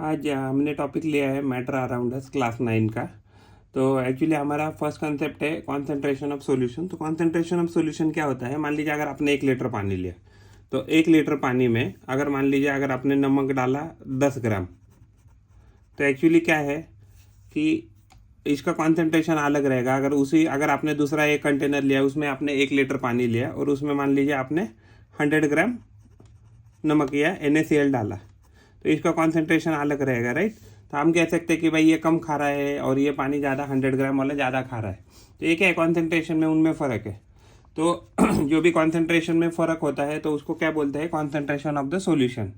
आज हमने टॉपिक लिया है मैटर अराउंड अस क्लास 9 का। तो एक्चुअली हमारा फर्स्ट कंसेप्ट है कॉन्सेंट्रेशन ऑफ सॉल्यूशन। तो कॉन्सेंट्रेशन ऑफ सॉल्यूशन क्या होता है, मान लीजिए अगर आपने 1 लीटर पानी लिया तो 1 लीटर पानी में अगर मान लीजिए अगर आपने नमक डाला 10 ग्राम, तो एक्चुअली क्या है कि इसका कॉन्सेंट्रेशन अलग रहेगा। अगर आपने दूसरा एक कंटेनर लिया, उसमें आपने 1 लीटर पानी लिया और उसमें मान लीजिए आपने 100 ग्राम नमक या NaCl डाला, तो इसका कॉन्सेंट्रेशन अलग रहेगा, राइट। तो हम कह सकते हैं कि भाई ये कम खा रहा है और ये पानी ज़्यादा 100 ग्राम वाला ज़्यादा खा रहा है। तो ये क्या है, कॉन्सेंट्रेशन में उनमें फ़र्क है। तो जो भी कॉन्सेंट्रेशन में फ़र्क होता है तो उसको क्या बोलते हैं, कॉन्सेंट्रेशन ऑफ द सॉल्यूशन।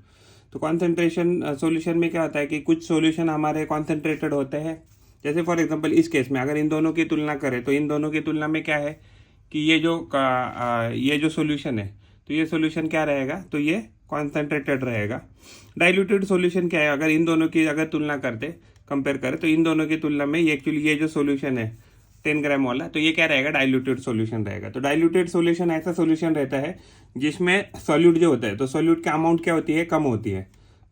तो कॉन्सेंट्रेशन सॉल्यूशन में क्या होता है कि कुछ सॉल्यूशन हमारे कॉन्सेंट्रेटेड होते हैं। जैसे फॉर एग्जांपल इस केस में अगर इन दोनों की तुलना करें तो इन दोनों की तुलना में क्या है कि ये जो सॉल्यूशन है, तो ये सॉल्यूशन क्या रहेगा, तो ये कॉन्सेंट्रेटेड रहेगा। डाइल्यूटेड सॉल्यूशन क्या है, अगर इन दोनों की अगर तुलना करते कंपेयर करें तो इन दोनों की तुलना में ये एक्चुअली ये जो सॉल्यूशन है 10 ग्राम वाला, तो ये क्या रहेगा, डाइल्यूटेड सॉल्यूशन रहेगा। तो डाइल्यूटेड सॉल्यूशन ऐसा सॉल्यूशन रहता है जिसमें सॉल्यूट जो होता है, तो सॉल्यूट की अमाउंट क्या होती है, कम होती है।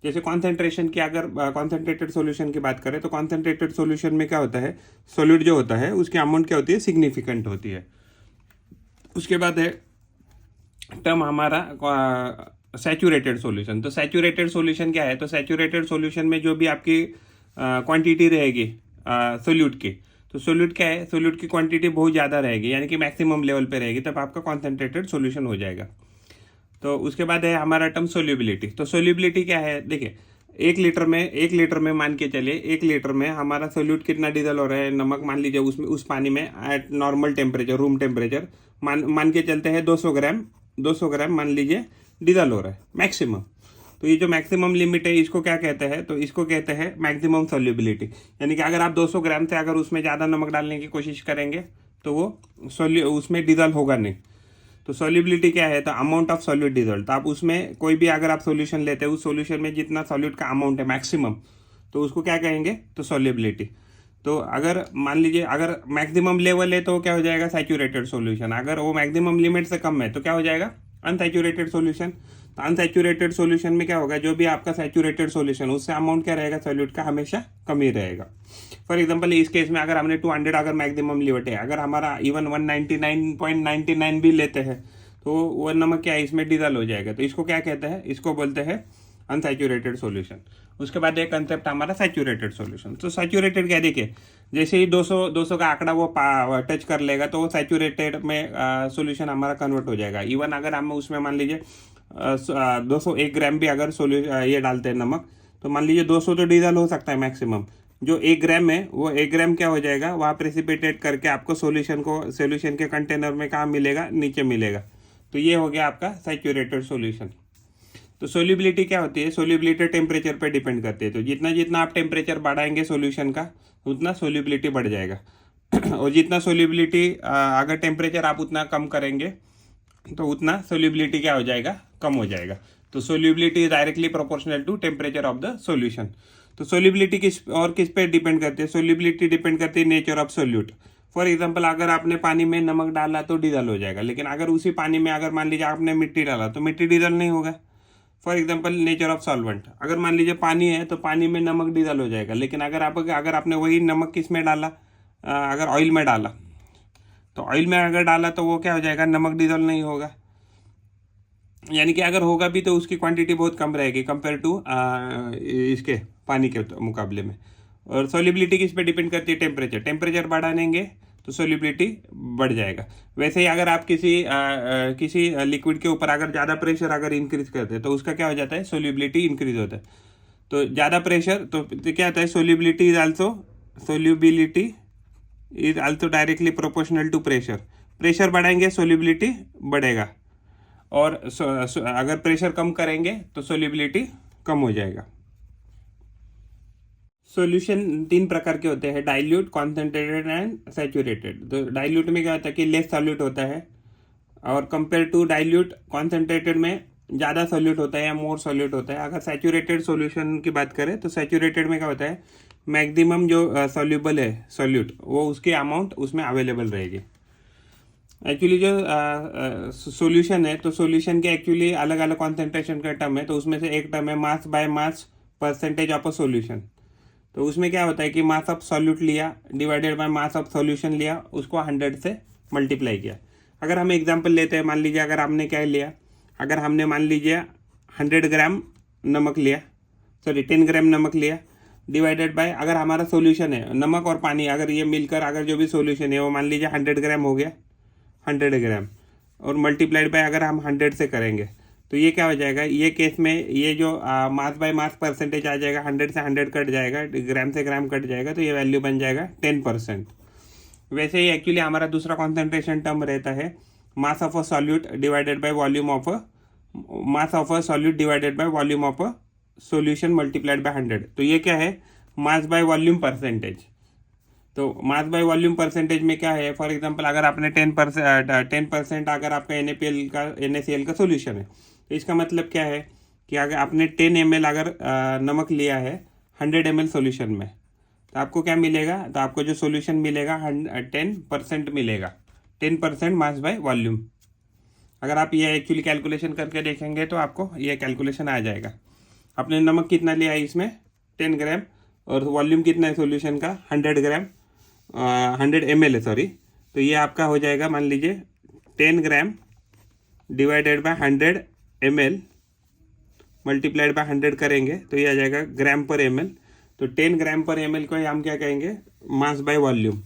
जैसे कॉन्सेंट्रेशन की अगर कॉन्सेंट्रेटेड सॉल्यूशन की बाट करें तो कॉन्सेंट्रेटेड सॉल्यूशन में क्या होता है, सॉल्यूट जो होता है उसकी अमाउंट क्या होती है, सिग्निफिकेंट होती है। उसके बाद है टर्म हमारा सैचुरेटेड सॉल्यूशन। तो सैचुरेटेड सॉल्यूशन क्या है, तो सैचुरेटेड सॉल्यूशन में जो भी आपकी क्वांटिटी रहेगी सोल्यूट की, तो सोल्यूट क्या है, सोल्यूट की क्वांटिटी बहुत ज़्यादा रहेगी, यानी कि मैक्सिमम लेवल पे रहेगी, तब आपका कॉन्सेंट्रेटेड सॉल्यूशन हो जाएगा। तो उसके बाद है हमारा टर्म सोल्यूबिलिटी। तो सोल्यूबिलिटी क्या है, देखिए 1 लीटर में मान के चलिए 1 लीटर में हमारा सोल्यूट कितना डिजल हो रहा है, नमक मान लीजिए उसमें उस पानी में eight normal temperature, room temperature मान के चलते हैं 200 ग्राम मान लीजिए डिजल हो रहा है मैक्सिमम। तो ये जो मैक्सिमम लिमिट है इसको क्या कहते हैं, तो इसको कहते हैं मैक्सिमम सोल्यूबिलिटी। यानी कि अगर आप 200 ग्राम से अगर उसमें ज़्यादा नमक डालने की कोशिश करेंगे तो वो उसमें डिजल होगा नहीं। तो सॉल्युबिलिटी क्या है, तो अमाउंट ऑफ सॉल्यूट डिजॉल्व। तो आप उसमें कोई भी अगर आप सॉल्यूशन लेते हैं उस सॉल्यूशन में जितना सॉल्यूट का अमाउंट है मैक्सिमम, तो उसको क्या कहेंगे, तो सॉल्युबिलिटी। तो अगर मान लीजिए अगर मैक्सिमम लेवल है तो क्या हो जाएगा, सैचुरेटेड सॉल्यूशन। अगर वो मैक्सिमम लिमिट से कम है तो क्या हो जाएगा, अनसैचुरेटेड सॉल्यूशन। तो अनसैचुरेटेड सॉल्यूशन में क्या होगा, जो भी आपका सैचुरेटेड सॉल्यूशन उससे अमाउंट क्या रहेगा, सॉल्यूट का हमेशा कम ही रहेगा। फॉर एग्जांपल इस केस में अगर हमने 200 अगर मैक्सिमम लिमिट है, अगर हमारा इवन 199.99 भी लेते हैं तो वो नमक क्या है, इसमें डिजल हो जाएगा। तो इसको क्या कहते हैं, इसको बोलते हैं अनसैचुरेटेड सॉल्यूशन। उसके बाद एक कंसेप्ट हमारा सैचुरेटेड सॉल्यूशन। तो सैचुरेटेड क्या, देखिए जैसे ही 200 का आंकड़ा वो टच कर लेगा तो वो सैचुरेटेड में सॉल्यूशन हमारा कन्वर्ट हो जाएगा। इवन अगर हम उसमें मान लीजिए 201 ग्राम भी अगर ये डालते हैं नमक, तो मान लीजिए 200 तो डीजल हो सकता है मैक्सिमम। जो 1 ग्राम है वो 1 ग्राम क्या हो जाएगा, वहाँ प्रेसिपिटेट करके आपको सोल्यूशन के कंटेनर में कहाँ मिलेगा, नीचे मिलेगा। तो ये हो गया आपका सैचुरेटेड सॉल्यूशन। तो सोल्यूबिलिटी क्या होती है, सोल्यूबिलिटी टेम्परेचर पे डिपेंड करती है। तो जितना जितना आप टेम्परेचर बढ़ाएंगे सॉल्यूशन का उतना सोल्यूबिलिटी बढ़ जाएगा। और जितना सोल्यूबिलिटी अगर टेम्परेचर आप उतना कम करेंगे तो उतना सोल्यूबिलिटी क्या हो जाएगा, कम हो जाएगा। तो solubility is directly proportional to temperature of the solution. तो सोल्यूबिलिटी किस पे डिपेंड करती है, सोल्यूबिलिटी डिपेंड करती है nature of solute. For example अगर आपने पानी में नमक डाला तो डीजल हो जाएगा, लेकिन अगर उसी पानी में अगर मान लीजिए आपने मिट्टी डाला तो मिट्टी डीजल नहीं होगा। For example nature of solvent, अगर मान लीजिए पानी है तो पानी में नमक डीजल हो जाएगा, लेकिन अगर आपने वही नमक किस में डाला, अगर ऑयल में डाला, तो ऑयल में अगर डाला तो वो क्या हो जाएगा, नमक डीजल नहीं होगा। यानी कि अगर होगा भी तो उसकी क्वांटिटी बहुत कम रहेगी कंपेयर टू इसके पानी के मुकाबले में। और सोल्यूबिलिटी किस पे डिपेंड करती है, टेम्परेचर बढ़ाएंगे तो सोल्यूबिलिटी बढ़ जाएगा। वैसे ही अगर आप किसी लिक्विड के ऊपर अगर ज़्यादा प्रेशर अगर इंक्रीज करते हैं तो उसका क्या हो जाता है, सोल्यूबिलिटी इंक्रीज होता है। तो ज़्यादा प्रेशर तो क्या होता है, solubility is also directly proportional to pressure बढ़ाएंगे सोल्यूबिलिटी बढ़ेगा, और अगर प्रेशर कम करेंगे तो सोल्यूबिलिटी कम हो जाएगा। सॉल्यूशन 3 प्रकार के होते हैं, डाइल्यूट, कॉन्सेंट्रेटेड एंड सैचुरेटेड। तो डाइल्यूट में क्या होता है कि लेस सॉल्यूट होता है, और कंपेयर टू डाइल्यूट कॉन्सेंट्रेटेड में ज़्यादा सॉल्यूट होता है या मोर सॉल्यूट होता है। अगर सैचुरेटेड सॉल्यूशन की बात करें तो सैचुरेटेड में क्या होता है, मैक्सिमम जो सॉल्यूबल है सॉल्यूट वो उसकी अमाउंट उसमें अवेलेबल रहेगी। एक्चुअली जो सॉल्यूशन है तो सॉल्यूशन के एक्चुअली अलग अलग कॉन्सेंट्रेशन का टर्म है। तो उसमें से एक टर्म है mass by mass percentage of a solution. तो उसमें क्या होता है कि मास ऑफ सॉल्यूट लिया divided by mass of solution लिया, उसको 100 से मल्टीप्लाई किया। अगर हम एग्जांपल लेते हैं, मान लीजिए अगर आपने क्या लिया, अगर हमने मान लीजिए 100 ग्राम नमक लिया, सॉरी 10 ग्राम नमक लिया, डिवाइडेड बाय, अगर हमारा सॉल्यूशन है नमक और पानी, अगर ये मिलकर अगर जो भी सॉल्यूशन है वो मान लीजिए 100 ग्राम हो गया, 100 ग्राम, और मल्टीप्लाइड बाय अगर हम 100 से करेंगे तो ये क्या हो जाएगा, ये केस में ये जो मास बाय मास परसेंटेज आ जाएगा, 100 से 100 कट जाएगा, ग्राम से ग्राम कट जाएगा, तो ये वैल्यू बन जाएगा 10%। वैसे ही एक्चुअली हमारा दूसरा कॉन्सेंट्रेशन टर्म रहता है mass of a solute divided by volume of mass of a solute divided by volume of a solution multiplied by 100। तो ये क्या है, मास बाय वॉल्यूम परसेंटेज। तो मास बाय वॉल्यूम परसेंटेज में क्या है, फॉर एग्जांपल अगर आपने 10% अगर आपका NaCl का सॉल्यूशन है, तो इसका मतलब क्या है कि अगर आपने 10 ml अगर नमक लिया है 100 ml सॉल्यूशन में, तो आपको क्या मिलेगा, तो आपको जो सॉल्यूशन मिलेगा 10% मिलेगा, 10% मास बाय वॉल्यूम। अगर आप ये एक्चुअली कैलकुलेशन करके देखेंगे तो आपको ये कैलकुलेशन आ जाएगा। आपने नमक कितना लिया है इसमें 10 ग्राम, और वॉल्यूम कितना है सॉल्यूशन का 100 ग्राम, 100 ml है सॉरी, तो ये आपका हो जाएगा मान लीजिए 10 gram divided by 100 ml multiplied by 100 करेंगे तो ये आ जाएगा ग्राम पर ml। तो 10 ग्राम पर ml को हम क्या कहेंगे, मास बाय वॉल्यूम।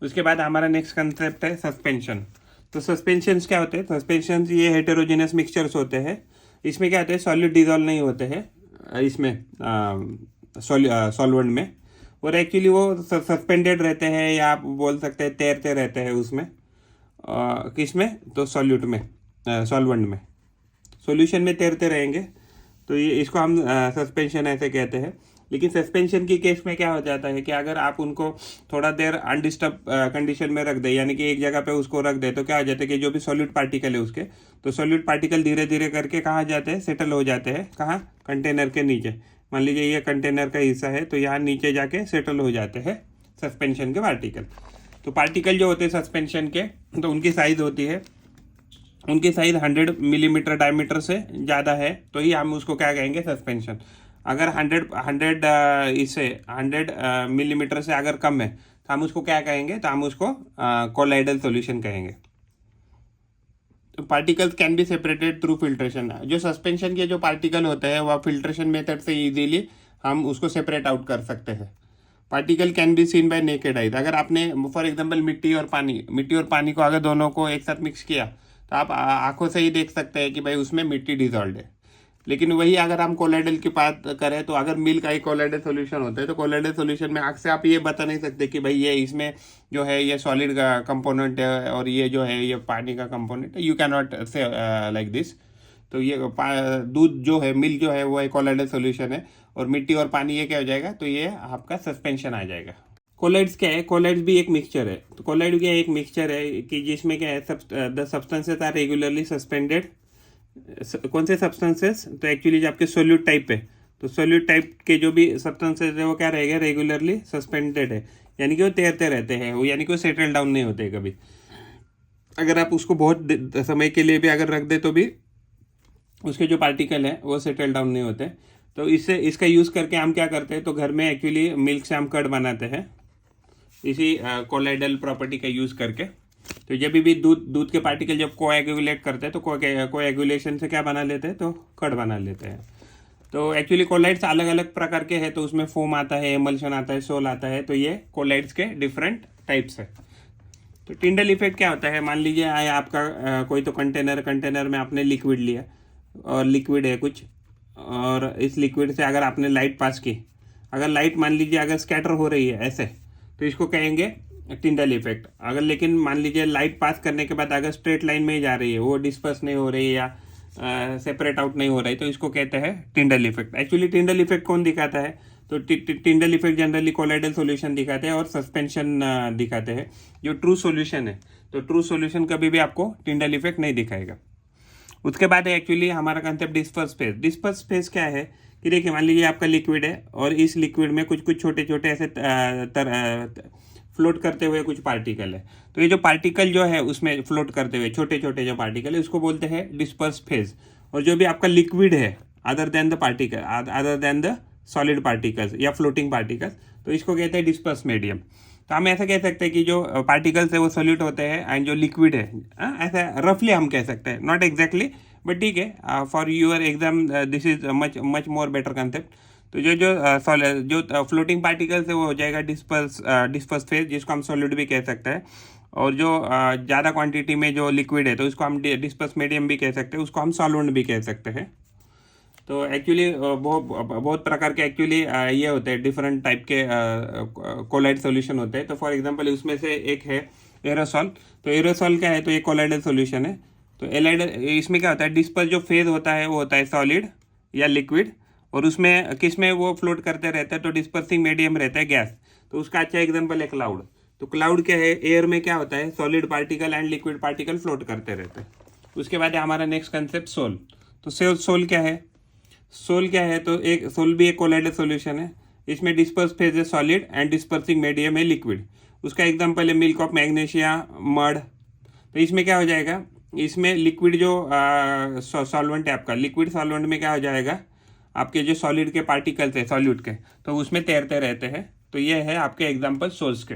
उसके बाद हमारा नेक्स्ट कंसेप्ट है सस्पेंशन। तो सस्पेंशंस क्या होते हैं, सस्पेंशंस ये हेटेरोजेनस मिक्सचर्स होते हैं। इसमें क्या होता है, सॉलिड डिजॉल्व नहीं होते हैं इसमें सॉल्वेंट में, और एक्चुअली वो सस्पेंडेड रहते हैं, या आप बोल सकते हैं तैरते रहते हैं उसमें, किसमें, तो सॉल्यूट में, सॉल्वेंट में, सॉल्यूशन में तैरते रहेंगे। तो ये इसको हम सस्पेंशन ऐसे कहते हैं। लेकिन सस्पेंशन की केस में क्या हो जाता है कि अगर आप उनको थोड़ा देर अनडिस्टर्ब कंडीशन में रख दे, यानी कि एक जगह पे उसको रख दे, तो क्या हो जाता है कि जो भी सॉल्यूट पार्टिकल है उसके, तो सॉल्यूट पार्टिकल धीरे धीरे करके कहाँ जाते हैं, सेटल हो जाते हैं, कहाँ, कंटेनर के नीचे। मान लीजिए ये कंटेनर का हिस्सा है, तो यहाँ नीचे जाके सेटल हो जाते हैं सस्पेंशन के पार्टिकल। तो पार्टिकल जो होते हैं सस्पेंशन के, तो उनकी साइज होती है, उनकी साइज 100 मिलीमीटर डायमीटर से ज़्यादा है तो ही हम उसको क्या कहेंगे, सस्पेंशन। अगर 100 इससे 100 मिलीमीटर से अगर कम है तो हम उसको क्या कहेंगे, तो हम उसको कोलाइडल सॉल्यूशन कहेंगे। तो particles can be separated through filtration. जो सस्पेंशन के जो पार्टिकल होते हैं वह फिल्ट्रेशन मेथड से इजीली हम उसको सेपरेट आउट कर सकते हैं। Particle can be seen bye naked eyes. अगर आपने फॉर एग्जांपल मिट्टी और पानी को अगर दोनों को एक साथ मिक्स किया तो आप आंखों से ही देख सकते हैं कि भाई उसमें मिट्टी डिजॉल्व है। लेकिन वही अगर हम कोलाइडल की बात करें तो अगर मिल्क का ही कोलाइडल सॉल्यूशन होता है, तो कोलाइडल सॉल्यूशन में आंख से आप ये बता नहीं सकते कि भाई ये इसमें जो है ये सॉलिड का कंपोनेंट है और ये जो है ये पानी का कंपोनेंट है। यू कैन नॉट से लाइक दिस। तो ये दूध जो है, मिल्क जो है वो एक कोलाइडल सॉल्यूशन है, और मिट्टी और पानी ये क्या हो जाएगा, तो ये आपका सस्पेंशन आ जाएगा। कोलाइड्स क्या है, कोलाइड्स भी एक मिक्सचर है। तो कोलाइड क्या एक मिक्सचर है कि जिसमें क्या है, the substances are regularly suspended. कौन से सब्सटेंसेस, तो एक्चुअली जो आपके सोल्यूट टाइप है, तो सोल्यूट टाइप के जो भी सब्सटेंसेस है वो क्या रहेगा, रेगुलरली सस्पेंडेड है, यानी कि वो तैरते रहते हैं, वो यानी कि वो सेटल डाउन नहीं होते कभी। अगर आप उसको बहुत समय के लिए भी अगर रख दे तो भी उसके जो पार्टिकल है वो सेटल डाउन नहीं होते। तो इसका यूज़ करके हम क्या करते हैं, तो घर में एक्चुअली मिल्क से हम कर्ड बनाते हैं इसी कोलाइडल प्रॉपर्टी का यूज़ करके। तो जब भी दूध के पार्टिकल जब कोएगुलेट करते हैं तो कोएगुलेशन से क्या बना लेते हैं, तो कर्ड बना लेते हैं। तो एक्चुअली कोलाइड्स अलग अलग प्रकार के हैं, तो उसमें फोम आता है, एमल्शन आता है, सोल आता है। तो ये कोलाइड्स के डिफरेंट टाइप्स है। तो टिंडल इफेक्ट क्या होता है, मान लीजिए आपका कोई तो कंटेनर में आपने लिक्विड लिया, और लिक्विड है कुछ, और इस लिक्विड से अगर आपने लाइट पास की, अगर लाइट मान लीजिए अगर स्कैटर हो रही है ऐसे, तो इसको कहेंगे टिंडल इफेक्ट। अगर लेकिन मान लीजिए लाइट पास करने के बाद अगर स्ट्रेट लाइन में ही जा रही है, वो डिस्पर्स नहीं हो रही है या सेपरेट आउट नहीं हो रही, तो इसको कहते हैं Tyndall effect. Actually Tyndall effect कौन दिखाता है, तो Tyndall effect generally colloidal solution दिखाते हैं और सस्पेंशन दिखाते हैं। जो ट्रू सॉल्यूशन है, तो ट्रू सॉल्यूशन कभी भी आपको टिंडल इफेक्ट नहीं दिखाएगा। उसके बाद एक्चुअली हमारा concept disperse phase. Disperse phase क्या है कि देखिए, मान लीजिए आपका लिक्विड है और इस लिक्विड में कुछ छोटे छोटे ऐसे फ्लोट करते हुए कुछ पार्टिकल है। तो ये जो पार्टिकल जो है उसमें फ्लोट करते हुए छोटे छोटे जो पार्टिकल है उसको बोलते हैं डिस्पर्स फेज। और जो भी आपका लिक्विड है other than the particle, other than the solid particles या फ्लोटिंग पार्टिकल्स, तो इसको कहते हैं डिस्पर्स मीडियम। तो हम ऐसा कह सकते हैं कि जो पार्टिकल्स है वो सॉलिड होते हैं एंड जो लिक्विड है, ऐसा रफली हम कह सकते हैं, नॉट एग्जैक्टली बट ठीक है, for your exam this is much much more better concept. तो जो फ्लोटिंग पार्टिकल्स है वो हो जाएगा डिस्पर्स फेज, जिसको हम सॉलिड भी कह सकते हैं। और जो ज़्यादा क्वांटिटी में जो लिक्विड है तो उसको हम डिस्पर्स मीडियम भी कह सकते हैं, उसको हम सॉल्वेंट भी कह सकते हैं। तो एक्चुअली बहुत प्रकार के एक्चुअली ये होते हैं, डिफरेंट टाइप के कोलाइड सॉल्यूशन होते हैं। तो फॉर एग्जांपल उसमें से एक है एरोसॉल। तो एरोसॉल क्या है, तो ये कोलाइडल सॉल्यूशन है। तो एलाइड इसमें क्या होता है, डिस्पर्स जो फेज होता है वो होता है सॉलिड या लिक्विड, और उसमें किस में वो फ्लोट करते रहते हैं, तो डिस्पर्सिंग मीडियम रहता है गैस। तो उसका अच्छा एग्जाम्पल है क्लाउड। तो क्लाउड क्या है, एयर में क्या होता है, solid particle and liquid particle float करते रहते हैं। उसके बाद है हमारा नेक्स्ट कंसेप्ट सोल। तो सोल क्या है, सोल क्या है, तो एक सोल भी एक कोलाइडल सॉल्यूशन है। इसमें डिस्पर्स फेज है सॉलिड एंड डिस्पर्सिंग मीडियम है लिक्विड। उसका एग्जांपल है मिल्क ऑफ मैग्नीशिया, मड। तो इसमें क्या हो जाएगा, इसमें लिक्विड जो सॉल्वेंट है आपका, लिक्विड सॉल्वेंट में क्या हो जाएगा, आपके जो सॉलिड के पार्टिकल्स है सॉल्यूट के, तो उसमें तैरते रहते हैं। तो ये है आपके एग्जाम्पल सोल्स के।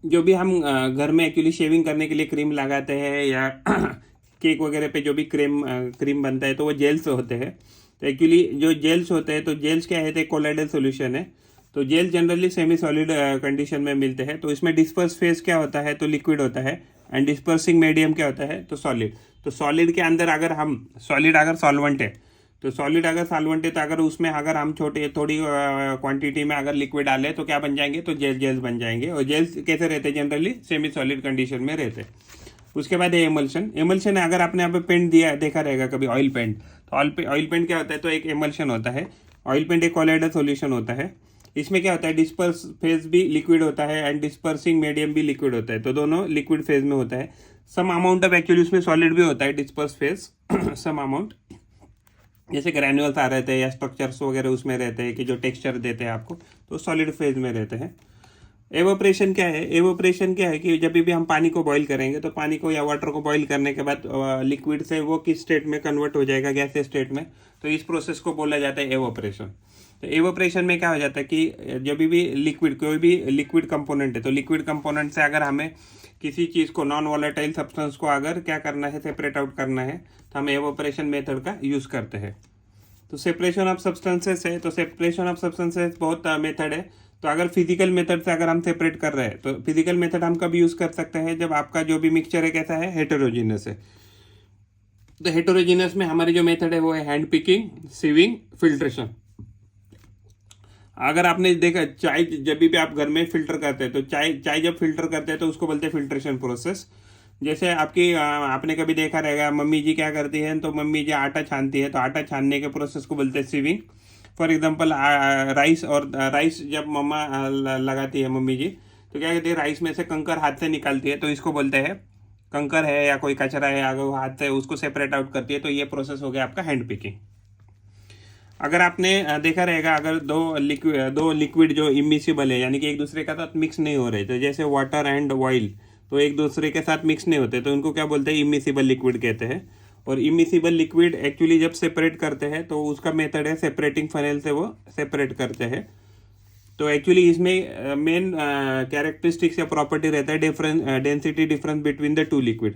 जो भी हम घर में एक्चुअली शेविंग करने के लिए क्रीम लगाते हैं या केक वगैरह पे जो भी क्रीम बनता है, तो वो जेल्स होते हैं। तो एक्चुअली जो जेल्स होते हैं, तो जेल्स क्या है, तो कोलाइडल सॉल्यूशन है। तो gel generally semi solid condition में मिलते हैं। तो इसमें डिस्पर्स फेज क्या होता है, तो लिक्विड होता है, एंड डिस्पर्सिंग मीडियम क्या होता है, तो सॉलिड। तो सॉलिड के अंदर अगर हम सॉलिड अगर सॉल्वेंट है, तो सॉलिड अगर सॉल्वेंट है, तो अगर उसमें अगर हम थोड़ी क्वांटिटी में अगर लिक्विड डालें तो क्या बन जाएंगे, तो जेल्स बन जाएंगे। और जेल्स कैसे रहते हैं, जनरली सेमी सॉलिड कंडीशन में रहते हैं। उसके बाद है एमल्शन। एमल्शन अगर आपने यहाँ पे पेंट दिया देखा रहेगा कभी, ऑयल पेंट। तो ऑयल पेंट क्या होता है, तो एक एमल्शन होता है। ऑयल पेंट एक कोलाइडल सॉल्यूशन होता है। इसमें क्या होता है, डिस्पर्स फेज भी लिक्विड होता है एंड डिस्पर्सिंग मीडियम भी लिक्विड होता है। तो दोनों लिक्विड फेज में होता है। सम अमाउंट ऑफ एक्चुअली उसमें सॉलिड भी होता है, डिस्पर्स फेज सम अमाउंट, जैसे ग्रैन्युअल्स आ रहते हैं या स्ट्रक्चर्स वगैरह उसमें रहते हैं कि जो टेक्सचर देते हैं आपको, तो सॉलिड फेज में रहते हैं। एवोपरेशन क्या है, एवोपरेशन क्या है कि जब भी हम पानी को बॉईल करेंगे, तो पानी को या वाटर को बॉईल करने के बाद लिक्विड से वो किस स्टेट में कन्वर्ट हो जाएगा, गैसियस स्टेट में। तो इस प्रोसेस को बोला जाता है एवोपरेशन। तो एवोपरेशन में क्या हो जाता है कि जब भी लिक्विड, कोई भी लिक्विड कंपोनेंट है, तो लिक्विड कंपोनेंट से अगर हमें किसी चीज़ को, नॉन वॉलेटाइल सब्सटेंस को अगर क्या करना है, सेपरेट आउट करना है, तो हम एवोपरेशन मेथड का यूज़ करते हैं। तो सेपरेशन ऑफ सब्सटेंसेस है, तो सेपरेशन ऑफ सब्सटेंसेस बहुत मेथड है। तो अगर फिजिकल मेथड से अगर हम सेपरेट कर रहे हैं, तो फिजिकल मेथड हम कब यूज़ कर सकते हैं, जब आपका जो भी मिक्सचर है कैसा है, हेटेरोजीनियस है। तो हेटेरोजीनियस में हमारी जो मेथड है वो है हैंड पिकिंग, सीविंग, फिल्ट्रेशन। अगर आपने देखा चाय जब भी आप घर में फिल्टर करते हैं, तो चाय जब फिल्टर करते हैं तो उसको बोलते हैं फिल्ट्रेशन प्रोसेस। जैसे आपने कभी देखा रहेगा मम्मी जी क्या करती है, तो मम्मी जी आटा छानती है, तो आटा छानने के प्रोसेस को बोलते हैं सीविंग। फॉर एग्जांपल राइस जब मम्मा लगाती है मम्मी जी, तो क्या कहती है, राइस में से कंकर हाथ से निकालती है, तो इसको बोलते हैं, कंकर है या कोई कचरा है अगर वो हाथ से उसको सेपरेट आउट करती है, तो ये प्रोसेस हो गया आपका हैंड पिकिंग। अगर आपने देखा रहेगा, अगर दो लिक्विड जो इमिसिबल है, यानी कि एक दूसरे के साथ मिक्स नहीं हो रहे, तो जैसे वाटर एंड ऑयल, तो एक दूसरे के साथ मिक्स नहीं होते, तो उनको क्या बोलते हैं, इमिसिबल लिक्विड कहते हैं। और इमिसिबल लिक्विड एक्चुअली जब सेपरेट करते हैं, तो उसका मेथड है सेपरेटिंग फनेल से वो सेपरेट करते हैं। तो एक्चुअली इसमें मेन कैरेक्टरिस्टिक्स या प्रॉपर्टी रहता है density difference between the two liquid.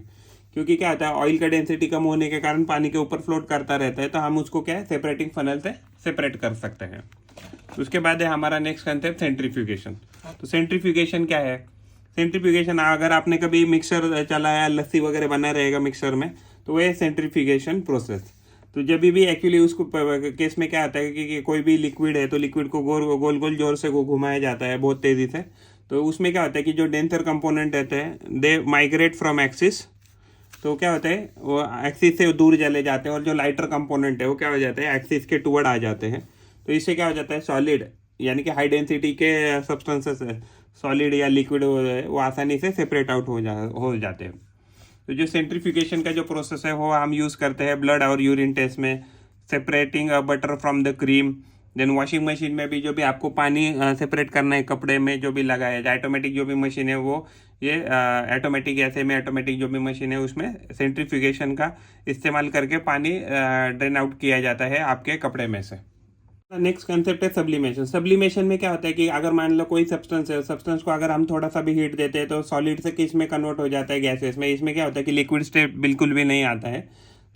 क्योंकि क्या होता है, ऑयल का डेंसिटी कम होने के कारण पानी के ऊपर फ्लोट करता रहता है, तो हम उसको क्या है, सेपरेटिंग फनल से सेपरेट कर सकते हैं। उसके बाद है हमारा नेक्स्ट कंसेप्ट सेंट्रीफ्यूगेशन। तो सेंट्रीफ्यूगेशन क्या है, सेंट्रीफ्यूगेशन अगर आपने कभी मिक्सर चलाया, लस्सी वगैरह बना रहेगा मिक्सर में, तो वह है सेंट्रीफ्यूगेशन प्रोसेस। तो जब भी एक्चुअली उसको केस में क्या आता है कि कोई भी लिक्विड है, तो लिक्विड को गोल गोल जोर से घुमाया जाता है बहुत तेज़ी से। तो उसमें क्या होता है कि जो डेंसर कंपोनेंट रहते हैं, दे माइग्रेट फ्रॉम एक्सिस। तो क्या होता है, वो एक्सिस से दूर चले जाते हैं, और जो लाइटर कंपोनेंट है वो क्या हो जाता है, एक्सिस के टुवर्ड आ जाते हैं। तो इससे क्या हो जाता है, सॉलिड यानी कि हाई डेंसिटी के सब्सटेंसेस सॉलिड या लिक्विड वो आसानी से सेपरेट आउट हो जाते हैं। तो जो सेंट्रीफ्यूगेशन का जो प्रोसेस है वो हम यूज़ करते हैं ब्लड और यूरिन टेस्ट में, separating butter from the cream. Then washing machine में भी जो भी आपको पानी सेपरेट करना है कपड़े में जो भी लगाया जाए, ऑटोमेटिक जो भी मशीन है वो ये ऑटोमेटिक या सेमी ऑटोमेटिक जो भी मशीन है उसमें सेंट्रीफ्यूगेशन का इस्तेमाल करके पानी ड्रेन आउट किया जाता है आपके कपड़े में से। नेक्स्ट कंसेप्ट है सब्लिमेशन। सब्लिमेशन में क्या होता है कि अगर मान लो कोई सब्सटेंस है, सब्सटेंस को अगर हम थोड़ा सा भी हीट देते हैं तो सॉलिड से किस में कन्वर्ट हो जाता है, गैसेस में। इसमें क्या होता है कि लिक्विड स्टेट बिल्कुल भी नहीं आता है,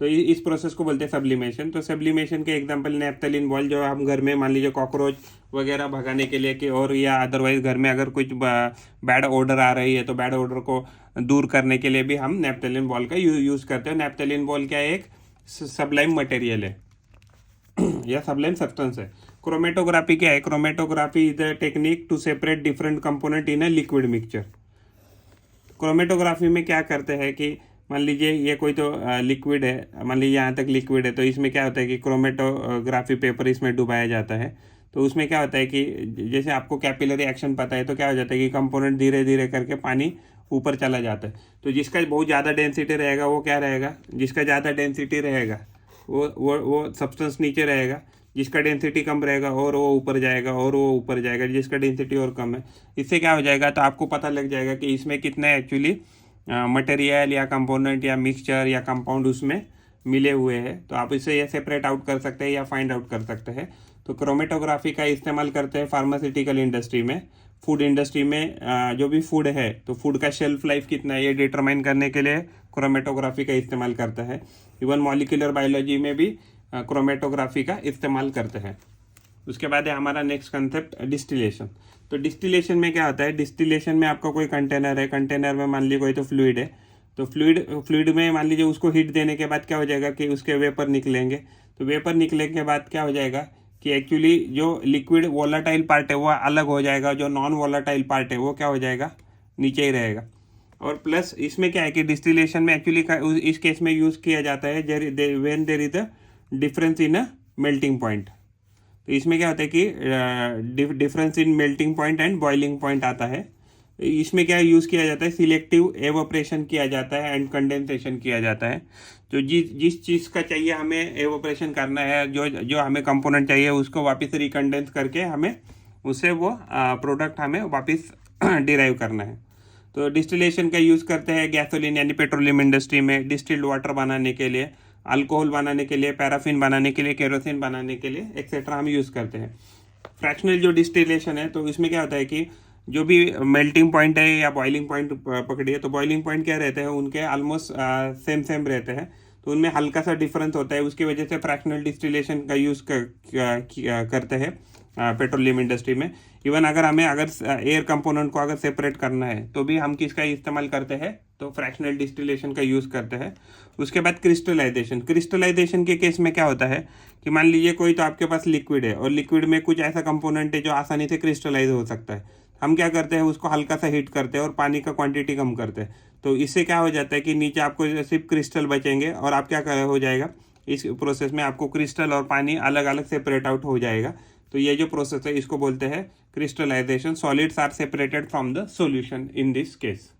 तो इस प्रोसेस को बोलते हैं सब्लिमेशन। तो सब्लिमेशन के एग्जांपल नैप्थलीन बॉल, जो हम घर में मान लीजिए कॉकरोच वगैरह भगाने के लिए कि और या अदरवाइज घर में अगर कुछ बैड ऑर्डर आ रही है तो बैड ऑर्डर को दूर करने के लिए भी हम नैप्थलीन बॉल का यूज़ करते हैं। नैप्थलीन बॉल क्या है, एक सब्लाइम मटेरियल है या सबलाइन सब्सटेंस है। क्रोमेटोग्राफी क्या है, chromatography is the technique to separate different component in a liquid mixture. Chromatography में क्या करते हैं कि मान लीजिए ये कोई तो लिक्विड है, मान लीजिए यहाँ तक लिक्विड है, तो इसमें क्या होता है कि क्रोमेटोग्राफी पेपर इसमें डुबाया जाता है। तो उसमें क्या होता है कि जैसे आपको कैपिलरी एक्शन पता है, तो क्या हो जाता है कि कंपोनेंट धीरे धीरे करके पानी ऊपर चला जाता है। तो जिसका बहुत ज़्यादा डेंसिटी रहेगा वो क्या रहेगा, जिसका ज़्यादा डेंसिटी रहेगा वो सब्सटेंस नीचे रहेगा, जिसका डेंसिटी कम रहेगा और वो ऊपर जाएगा और वो ऊपर जाएगा, जिसका डेंसिटी और कम है। इससे क्या हो जाएगा, तो आपको पता लग जाएगा कि इसमें कितने एक्चुअली मटेरियल या कंपोनेंट या मिक्सचर या कंपाउंड उसमें मिले हुए हैं। तो आप इसे ये सेपरेट आउट कर सकते हैं या फाइंड आउट कर सकते हैं। तो क्रोमेटोग्राफी का इस्तेमाल करते हैं फार्मास्यूटिकल इंडस्ट्री में, फूड इंडस्ट्री में। जो भी फूड है तो फूड का शेल्फ लाइफ कितना है ये डिटरमाइन करने के लिए क्रोमेटोग्राफी का इस्तेमाल करता है। इवन मॉलिक्यूलर बायोलॉजी में भी क्रोमेटोग्राफी का इस्तेमाल करते हैं। उसके बाद है हमारा नेक्स्ट कंसेप्ट डिस्टिलेशन। तो डिस्टिलेशन में क्या होता है, डिस्टिलेशन में आपका कोई कंटेनर है, कंटेनर में मान लीजिए कोई तो फ्लूइड है, तो फ्लूइड में मान लीजिए उसको हीट देने के बाद क्या हो जाएगा कि उसके वेपर निकलेंगे। तो वेपर निकलने के बाद क्या हो जाएगा कि एक्चुअली जो लिक्विड वोलाटाइल पार्ट है वो अलग हो जाएगा, जो नॉन वोलाटाइल पार्ट है वो क्या हो जाएगा, नीचे ही रहेगा। और प्लस इसमें क्या है कि डिस्टिलेशन में एक्चुअली इस केस में यूज़ किया जाता है when there is a difference in a melting point. तो इसमें क्या होता है कि difference in melting point and boiling point आता है। इसमें क्या यूज़ किया जाता है, सिलेक्टिव एवोपरेशन किया जाता है एंड कंडेंसेशन किया जाता है। तो जिस चीज़ का चाहिए हमें एवोपरेशन करना है, जो हमें कंपोनेंट चाहिए उसको वापस रिकंडेंस करके हमें उससे वो प्रोडक्ट हमें वापस डिराइव करना है। तो डिस्टिलेशन का यूज़ करते हैं गैसोलीन यानी पेट्रोलियम इंडस्ट्री में, डिस्टिल्ड वाटर बनाने के लिए, अल्कोहल बनाने के लिए, पैराफिन बनाने के लिए, केरोसिन बनाने के लिए एक्सेट्रा हम यूज़ करते हैं। फ्रैक्शनल जो डिस्टिलेशन है तो इसमें क्या होता है कि जो भी मेल्टिंग पॉइंट है या बॉइलिंग पॉइंट पकड़िए, तो बॉइलिंग पॉइंट क्या रहते हैं, उनके ऑलमोस्ट सेम रहते हैं, तो उनमें हल्का सा डिफरेंस होता है। उसकी वजह से फ्रैक्शनल डिस्टिलेशन का यूज़ करते हैं पेट्रोलियम इंडस्ट्री में। इवन अगर एयर कंपोनेंट को अगर सेपरेट करना है तो भी हम किसका इस्तेमाल करते हैं, तो फ्रैक्शनल डिस्टिलेशन का यूज़ करते हैं। उसके बाद क्रिस्टलाइजेशन के केस में क्या होता है कि मान लीजिए कोई तो आपके पास लिक्विड है और लिक्विड में कुछ ऐसा कंपोनेंट है जो आसानी से क्रिस्टलाइज हो सकता है। हम क्या करते हैं, उसको हल्का सा हीट करते हैं और पानी का क्वांटिटी कम करते हैं। तो इससे क्या हो जाता है कि नीचे आपको सिर्फ क्रिस्टल बचेंगे और आप हो जाएगा, इस प्रोसेस में आपको क्रिस्टल और पानी अलग अलग सेपरेट आउट हो जाएगा। तो ये जो प्रोसेस है इसको बोलते हैं crystallisation. Solids are separated from the solution in this case.